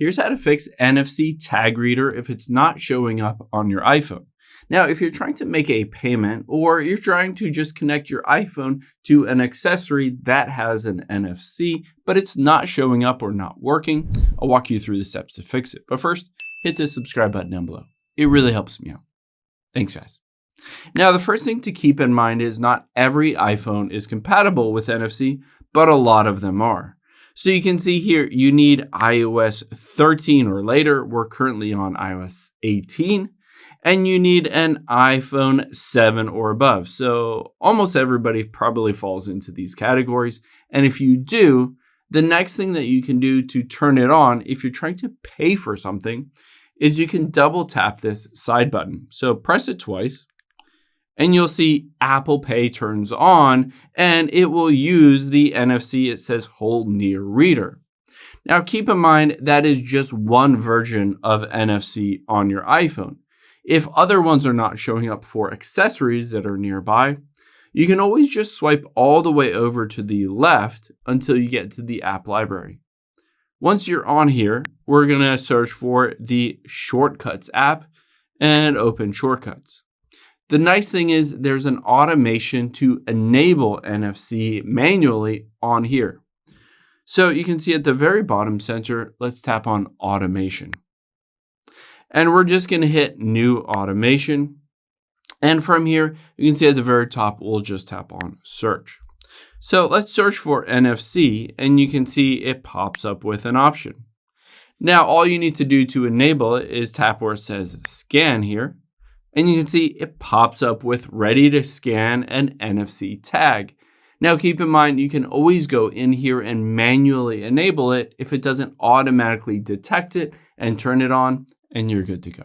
Here's how to fix NFC tag reader if it's not showing up on your iPhone. Now, if you're trying to make a payment or you're trying to just connect your iPhone to an accessory that has an NFC, but it's not showing up or not working, I'll walk you through the steps to fix it. But first, hit the subscribe button down below. It really helps me out. Thanks, guys. Now, the first thing to keep in mind is not every iPhone is compatible with NFC, but a lot of them are. So you can see here, you need iOS 13 or later. We're currently on iOS 18. And you need an iPhone 7 or above. So almost everybody probably falls into these categories. And if you do, the next thing that you can do to turn it on, if you're trying to pay for something, is you can double tap this side button. So press it twice, and you'll see Apple Pay turns on, and it will use the NFC. It says hold near reader. Now keep in mind that is just one version of NFC on your iPhone. If other ones are not showing up for accessories that are nearby, you can always just swipe all the way over to the left until you get to the app library. Once you're on here, we're going to search for the Shortcuts app and open Shortcuts. The nice thing is there's an automation to enable NFC manually on here. So you can see at the very bottom center, let's tap on Automation. And we're just going to hit New Automation. And from here, you can see at the very top, we'll just tap on Search. So let's search for NFC, and you can see it pops up with an option. Now, all you need to do to enable it is tap where it says Scan here. And you can see it pops up with Ready to Scan an NFC tag. Now, keep in mind, you can always go in here and manually enable it if it doesn't automatically detect it and turn it on, and you're good to go.